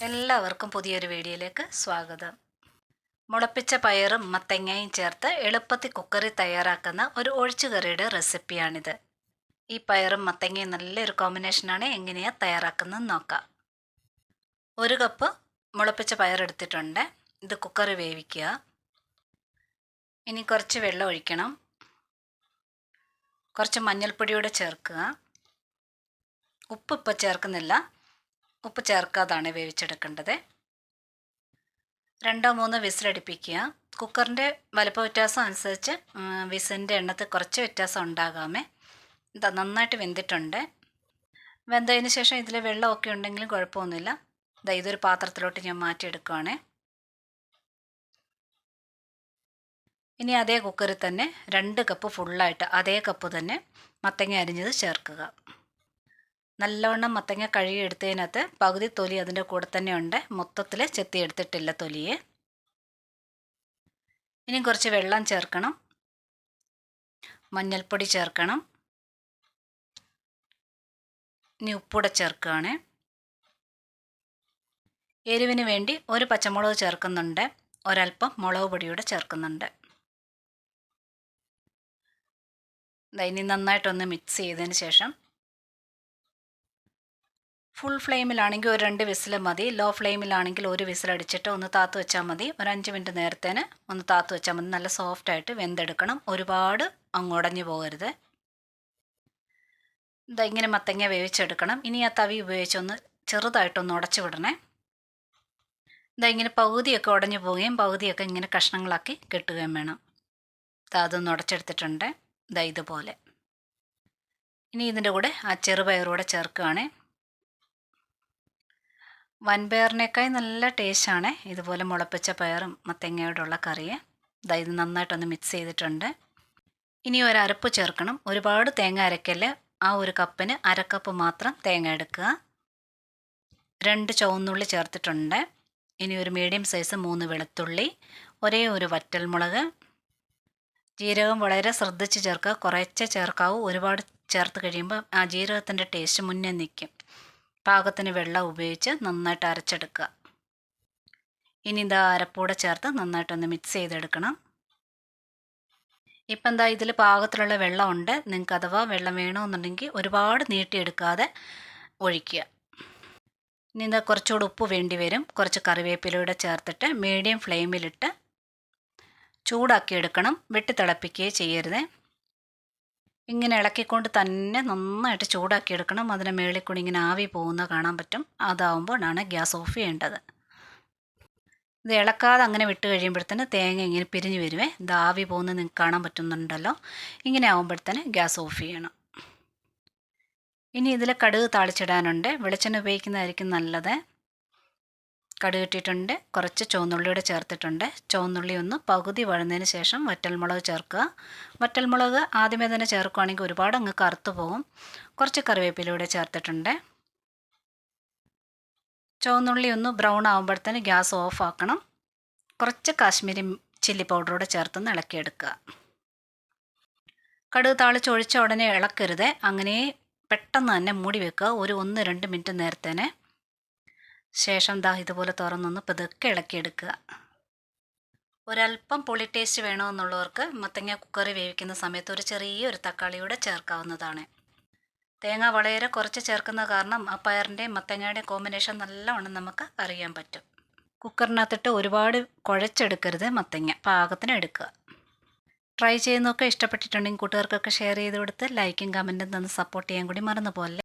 എല്ലാവർക്കും പുതിയൊരു വീഡിയോയിലേക്ക് സ്വാഗതം. മുളപ്പിച്ച പയറും മത്തങ്ങയും ചേർത്ത് എളുപ്പത്തിൽ കുക്കറിൽ തയ്യാറാക്കുന്ന ഒരു ഒഴിച്ചുകറിയുടെ റെസിപ്പിയാണിത്. ഈ പയറും മത്തങ്ങയും നല്ലൊരു കോമ്പിനേഷനാണ്. എങ്ങനെയാണ് തയ്യാറാക്കുന്നത് നോക്കാം. 1 കപ്പ് മുളപ്പിച്ച പയറെടുത്തിട്ടുണ്ട്. ഇത് കുക്കറിൽ വേവിക്കുക. ഇനി കുറച്ച് വെള്ളം ഒഴിക്കണം. കുറച്ച് മഞ്ഞൾപ്പൊടിയോടെ ചേർക്കുക. ഉപ്പ് ഇപ്പോൾ ചേർക്കുന്നില്ല. ഉപ്പ് ചേർക്കാതാണ് വേവിച്ചെടുക്കേണ്ടത്. 2-3 വിസിലടിപ്പിക്കുക. കുക്കറിൻ്റെ വലുപ്പ വ്യത്യാസം അനുസരിച്ച് വിസിലിൻ്റെ എണ്ണത്തിൽ കുറച്ച് വ്യത്യാസം ഉണ്ടാകാമേ. ഇത് നന്നായിട്ട് വെന്തിട്ടുണ്ട്. വെന്തതിന് ശേഷം ഇതിൽ വെള്ളമൊക്കെ ഉണ്ടെങ്കിലും കുഴപ്പമൊന്നുമില്ല. ഇതൊരു പാത്രത്തിലോട്ട് ഞാൻ മാറ്റിയെടുക്കുകയാണ്. ഇനി അതേ കുക്കറിൽ തന്നെ 2 കപ്പ് ഫുള്ളായിട്ട് അതേ കപ്പ് തന്നെ മത്തങ്ങ അരിഞ്ഞത് ചേർക്കുക. നല്ലവണ്ണം മത്തങ്ങ കഴുകി എടുത്തതിനകത്ത് പകുതി തൊലി അതിൻ്റെ കൂടെ തന്നെ ഉണ്ട്. മൊത്തത്തിൽ ചെത്തി എടുത്തിട്ടില്ല തൊലിയെ. ഇനി കുറച്ച് വെള്ളം ചേർക്കണം. മഞ്ഞൾപ്പൊടി ചേർക്കണം. ഇനി ഉപ്പൂടെ ചേർക്കുകയാണ്. എരിവിന് വേണ്ടി 1 പച്ചമുളക് ചേർക്കുന്നുണ്ട്. ഒരൽപ്പം മുളക് പൊടിയൂടെ ചേർക്കുന്നുണ്ട്. ഇനി നന്നായിട്ടൊന്ന് മിക്സ് ചെയ്തതിന് ശേഷം ഫുൾ ഫ്ലെയിമിലാണെങ്കിൽ ഒരു 2 വിസിൽ മതി. ലോ ഫ്ലെയിമിലാണെങ്കിൽ 1 വിസിലടിച്ചിട്ട് ഒന്ന് താത്ത് വെച്ചാൽ മതി. ഒരു 5 മിനിറ്റ് നേരത്തേന് ഒന്ന് താത്ത് വെച്ചാൽ മതി. നല്ല സോഫ്റ്റായിട്ട് വെന്തെടുക്കണം. ഒരുപാട് അങ്ങുടഞ്ഞു പോകരുത്. ഇങ്ങനെ മത്തങ്ങ വേവിച്ചെടുക്കണം. ഇനി ആ തവി ഉപയോഗിച്ചൊന്ന് ചെറുതായിട്ടൊന്ന് ഉടച്ചു വിടണേ. ഇങ്ങനെ പകുതിയൊക്കെ ഉടഞ്ഞു പോവുകയും പകുതിയൊക്കെ ഇങ്ങനെ കഷ്ണങ്ങളാക്കി കെട്ടുകയും വേണം. അതൊന്ന് ഉടച്ചെടുത്തിട്ടുണ്ട്. ഇതുപോലെ. ഇനി ഇതിൻ്റെ കൂടെ ആ ചെറുപയറൂടെ ചേർക്കുകയാണ്. വൻപയറിനേക്കായി നല്ല ടേസ്റ്റാണ് ഇതുപോലെ മുളപ്പിച്ച പയറും മത്തങ്ങയോടുള്ള കറി. ഇത് നന്നായിട്ടൊന്ന് മിക്സ് ചെയ്തിട്ടുണ്ട്. ഇനി ഒരു അരപ്പ് ചേർക്കണം. ഒരുപാട് തേങ്ങ അരക്കല്. ആ 1 കപ്പിന് 1/2 കപ്പ് മാത്രം തേങ്ങ എടുക്കുക. 2 ചുവന്നുള്ളി ചേർത്തിട്ടുണ്ട്. ഇനി ഒരു മീഡിയം സൈസ് 3 വെളുത്തുള്ളി, ഒരേ ഒരു വറ്റൽമുളക്. ജീരകം വളരെ ശ്രദ്ധിച്ച് ചേർക്കുക. കുറച്ചേ ചേർക്കാവൂ. ഒരുപാട് ചേർത്ത് കഴിയുമ്പോൾ ആ ജീരകത്തിൻ്റെ ടേസ്റ്റ് മുന്നേ നിൽക്കും. പാകത്തിന് വെള്ളം ഉപയോഗിച്ച് നന്നായിട്ട് അരച്ചെടുക്കുക. ഇനി അരപ്പൂടെ ചേർത്ത് നന്നായിട്ടൊന്ന് മിക്സ് ചെയ്തെടുക്കണം. ഇപ്പം ഇതിൽ പാകത്തിലുള്ള വെള്ളമുണ്ട്. നിങ്ങൾക്ക് അഥവാ വെള്ളം വേണമെന്നുണ്ടെങ്കിൽ ഒരുപാട് നീട്ടിയെടുക്കാതെ ഒഴിക്കുക. ഇനി കുറച്ചുകൂടെ ഉപ്പ് വേണ്ടി വരും. കുറച്ച് കറിവേപ്പിലൂടെ ചേർത്തിട്ട് മീഡിയം ഫ്ലെയിമിലിട്ട് ചൂടാക്കി എടുക്കണം. വെട്ടി തിളപ്പിക്കുകയോ ചെയ്യരുത്. ഇങ്ങനെ ഇളക്കിക്കൊണ്ട് തന്നെ നന്നായിട്ട് ചൂടാക്കി എടുക്കണം. അതിന് മേളിൽ കൂടി ഇങ്ങനെ ആവി പോകുന്ന കാണാൻ പറ്റും. അതാവുമ്പോഴാണ് ഗ്യാസ് ഓഫ് ചെയ്യേണ്ടത്. ഇത് ഇളക്കാതെ അങ്ങനെ വിട്ട് കഴിയുമ്പോഴത്തേന് തേങ്ങ ഇങ്ങനെ പിരിഞ്ഞ് വരുവേ. ആവി പോകുന്നത് നിങ്ങൾക്ക് കാണാൻ പറ്റുന്നുണ്ടല്ലോ. ഇങ്ങനെ ആകുമ്പോഴത്തേന് ഗ്യാസ് ഓഫ് ചെയ്യണം. ഇനി ഇതിൽ കടുക് താളിച്ചിടാനുണ്ട്. വെളിച്ചെണ്ണ ഉപയോഗിക്കുന്നതായിരിക്കും നല്ലത്. കടുക് ഇട്ടിട്ടുണ്ട്. കുറച്ച് ചുവന്നുള്ളിയോടെ ചേർത്തിട്ടുണ്ട്. ചുവന്നുള്ളി ഒന്ന് പകുതി വഴന്നതിന് ശേഷം വറ്റൽമുളക് ചേർക്കുക. വറ്റൽമുളക് ആദ്യമേ തന്നെ ചേർക്കുകയാണെങ്കിൽ ഒരുപാട് അങ്ങ് കറുത്തു പോകും. കുറച്ച് കറിവേപ്പിലൂടെ ചേർത്തിട്ടുണ്ട്. ചുവന്നുള്ളി ഒന്ന് ബ്രൗൺ ആകുമ്പോഴത്തേന് ഗ്യാസ് ഓഫ് ആക്കണം. കുറച്ച് കാശ്മീരി ചില്ലി പൗഡറോടെ ചേർത്തൊന്ന് ഇളക്കിയെടുക്കുക. കടുക് താളിച്ചൊഴിച്ച ഉടനെ ഇളക്കരുത്. അങ്ങനെ പെട്ടെന്ന് തന്നെ മൂടി വെക്കുക. ഒരു 1-2 മിനിറ്റ് നേരത്തേനെ ശേഷം ഇതുപോലെ തുറന്നൊന്ന് പതുക്കെ ഇളക്കിയെടുക്കുക. ഒരല്പം പുളി ടേസ്റ്റ് വേണമെന്നുള്ളവർക്ക് മത്തങ്ങ കുക്കറി വേവിക്കുന്ന സമയത്ത് ഒരു ചെറിയൊരു തക്കാളിയൂടെ ചേർക്കാവുന്നതാണ്. തേങ്ങ വളരെ കുറച്ച് ചേർക്കുന്ന കാരണം ആ പയറിൻ്റെ മത്തങ്ങയുടെ കോമ്പിനേഷൻ നല്ലവണ്ണം നമുക്ക് അറിയാൻ പറ്റും. കുക്കറിനകത്തിട്ട് ഒരുപാട് കുഴച്ചെടുക്കരുത്. മത്തങ്ങ പാകത്തിന് എടുക്കുക. ട്രൈ ചെയ്യുന്നതൊക്കെ ഇഷ്ടപ്പെട്ടിട്ടുണ്ടെങ്കിൽ കൂട്ടുകാർക്കൊക്കെ ഷെയർ ചെയ്ത് കൊടുത്ത് ലൈക്കും കമൻറ്റും തന്ന് സപ്പോർട്ട് ചെയ്യാൻ കൂടി മറന്നു പോലെ.